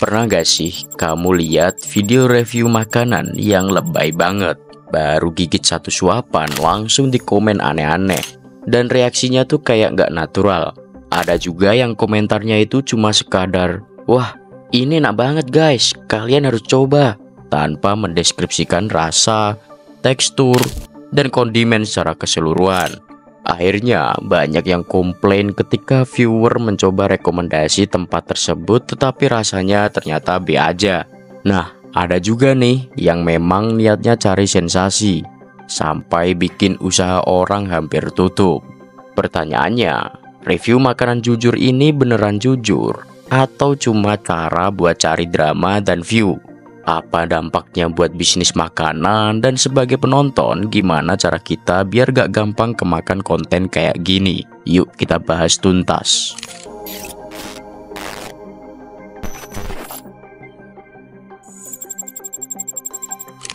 Pernah gak sih kamu lihat video review makanan yang lebay banget? Baru gigit satu suapan langsung dikomen aneh-aneh. Dan reaksinya tuh kayak gak natural. Ada juga yang komentarnya itu cuma sekadar, "Wah, ini enak banget guys, kalian harus coba." Tanpa mendeskripsikan rasa, tekstur, dan kondimen secara keseluruhan. Akhirnya banyak yang komplain ketika viewer mencoba rekomendasi tempat tersebut tetapi rasanya ternyata B aja. Nah, ada juga nih yang memang niatnya cari sensasi sampai bikin usaha orang hampir tutup. Pertanyaannya, review makanan jujur ini beneran jujur atau cuma cara buat cari drama dan view? Apa dampaknya buat bisnis makanan, dan sebagai penonton gimana cara kita biar gak gampang kemakan konten kayak gini? Yuk kita bahas tuntas.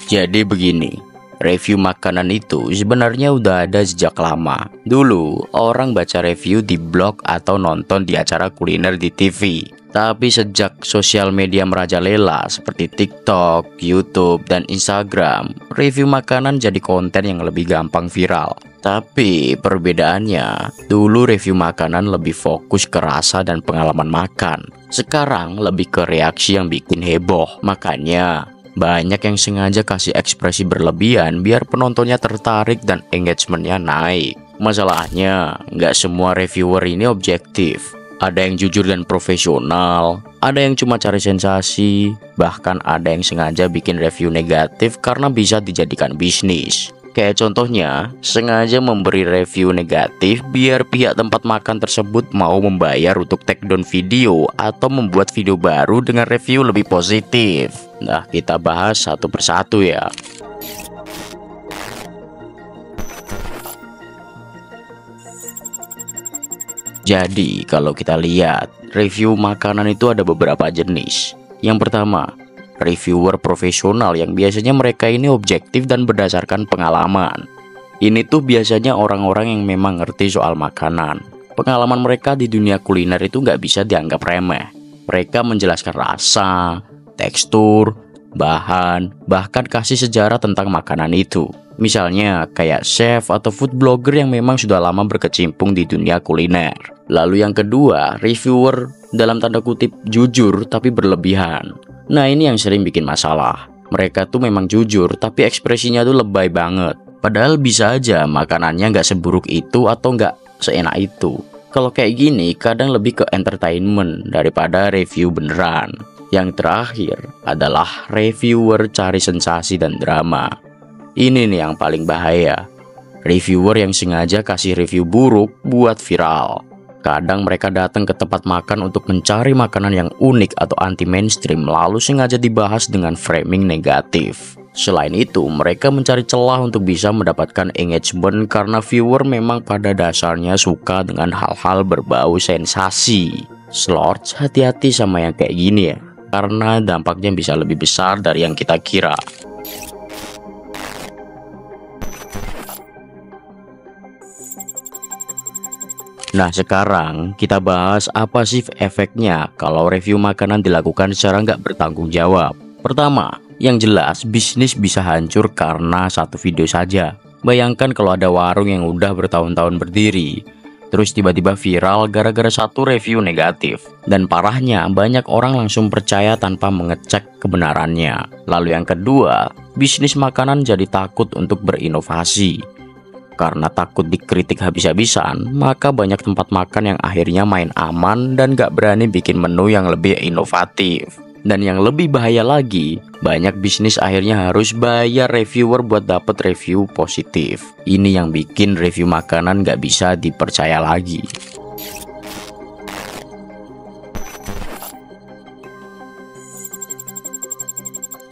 Jadi begini, review makanan itu sebenarnya udah ada sejak lama. Dulu orang baca review di blog atau nonton di acara kuliner di TV. Tapi sejak sosial media merajalela seperti TikTok, YouTube, dan Instagram, review makanan jadi konten yang lebih gampang viral. Tapi perbedaannya, dulu review makanan lebih fokus ke rasa dan pengalaman makan. Sekarang lebih ke reaksi yang bikin heboh. Makanya banyak yang sengaja kasih ekspresi berlebihan biar penontonnya tertarik dan engagementnya naik. Masalahnya, nggak semua reviewer ini objektif. Ada yang jujur dan profesional, ada yang cuma cari sensasi, bahkan ada yang sengaja bikin review negatif karena bisa dijadikan bisnis. Kayak contohnya, sengaja memberi review negatif biar pihak tempat makan tersebut mau membayar untuk take down video atau membuat video baru dengan review lebih positif. Nah, kita bahas satu persatu ya. Jadi kalau kita lihat, review makanan itu ada beberapa jenis. Yang pertama, reviewer profesional yang biasanya mereka ini objektif dan berdasarkan pengalaman. Ini tuh biasanya orang-orang yang memang ngerti soal makanan. Pengalaman mereka di dunia kuliner itu nggak bisa dianggap remeh. Mereka menjelaskan rasa, tekstur, bahan, bahkan kasih sejarah tentang makanan itu. Misalnya kayak chef atau food blogger yang memang sudah lama berkecimpung di dunia kuliner. Lalu yang kedua, reviewer dalam tanda kutip jujur tapi berlebihan. Nah, ini yang sering bikin masalah. Mereka tuh memang jujur tapi ekspresinya tuh lebay banget. Padahal bisa aja makanannya nggak seburuk itu atau nggak seenak itu. Kalau kayak gini kadang lebih ke entertainment daripada review beneran. Yang terakhir adalah reviewer cari sensasi dan drama. Ini nih yang paling bahaya. Reviewer yang sengaja kasih review buruk buat viral. Kadang mereka datang ke tempat makan untuk mencari makanan yang unik atau anti mainstream, lalu sengaja dibahas dengan framing negatif. Selain itu, mereka mencari celah untuk bisa mendapatkan engagement karena viewer memang pada dasarnya suka dengan hal-hal berbau sensasi. Slords, hati-hati sama yang kayak gini ya, karena dampaknya bisa lebih besar dari yang kita kira. Nah, sekarang kita bahas apa sih efeknya kalau review makanan dilakukan secara nggak bertanggung jawab. Pertama, yang jelas bisnis bisa hancur karena satu video saja. Bayangkan kalau ada warung yang udah bertahun-tahun berdiri, terus tiba-tiba viral gara-gara satu review negatif. Dan parahnya, banyak orang langsung percaya tanpa mengecek kebenarannya. Lalu yang kedua, bisnis makanan jadi takut untuk berinovasi. Karena takut dikritik habis-habisan, maka banyak tempat makan yang akhirnya main aman dan gak berani bikin menu yang lebih inovatif. Dan yang lebih bahaya lagi, banyak bisnis akhirnya harus bayar reviewer buat dapet review positif. Ini yang bikin review makanan gak bisa dipercaya lagi.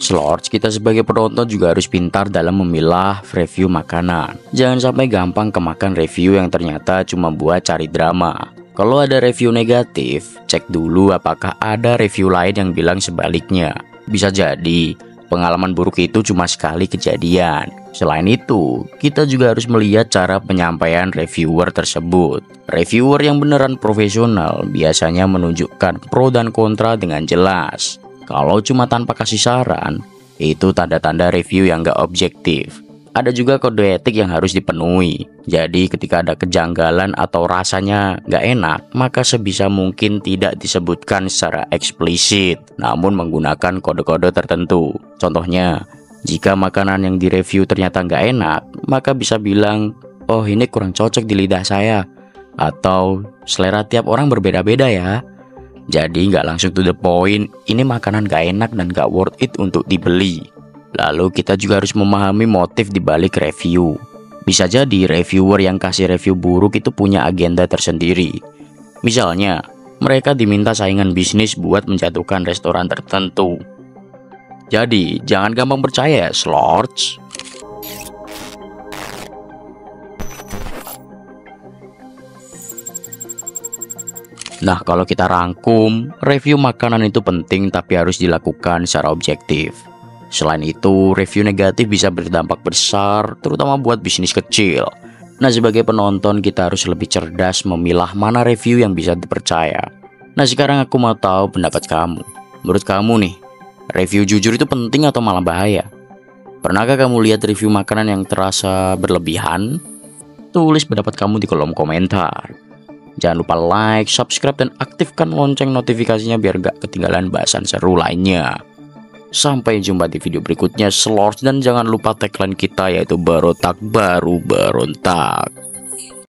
Slords, kita sebagai penonton juga harus pintar dalam memilah review makanan. Jangan sampai gampang kemakan review yang ternyata cuma buat cari drama. Kalau ada review negatif, cek dulu apakah ada review lain yang bilang sebaliknya. Bisa jadi pengalaman buruk itu cuma sekali kejadian. Selain itu, kita juga harus melihat cara penyampaian reviewer tersebut. Reviewer yang beneran profesional biasanya menunjukkan pro dan kontra dengan jelas. Kalau cuma tanpa kasih saran, itu tanda-tanda review yang gak objektif. Ada juga kode etik yang harus dipenuhi. Jadi ketika ada kejanggalan atau rasanya gak enak, maka sebisa mungkin tidak disebutkan secara eksplisit, namun menggunakan kode-kode tertentu. Contohnya, jika makanan yang direview ternyata gak enak, maka bisa bilang, oh ini kurang cocok di lidah saya. Atau selera tiap orang berbeda-beda ya. Jadi gak langsung to the point, ini makanan gak enak dan gak worth it untuk dibeli. Lalu kita juga harus memahami motif di balik review. Bisa jadi reviewer yang kasih review buruk itu punya agenda tersendiri. Misalnya, mereka diminta saingan bisnis buat menjatuhkan restoran tertentu. Jadi, jangan gampang percaya ya, Slords. Nah, kalau kita rangkum, review makanan itu penting tapi harus dilakukan secara objektif. Selain itu, review negatif bisa berdampak besar, terutama buat bisnis kecil. Nah, sebagai penonton kita harus lebih cerdas memilah mana review yang bisa dipercaya. Nah, sekarang aku mau tahu pendapat kamu. Menurut kamu nih, review jujur itu penting atau malah bahaya? Pernahkah kamu lihat review makanan yang terasa berlebihan? Tulis pendapat kamu di kolom komentar. Jangan lupa like, subscribe, dan aktifkan lonceng notifikasinya biar gak ketinggalan bahasan seru lainnya. Sampai jumpa di video berikutnya, Slords, dan jangan lupa tagline kita yaitu Barotak Baru Berontak.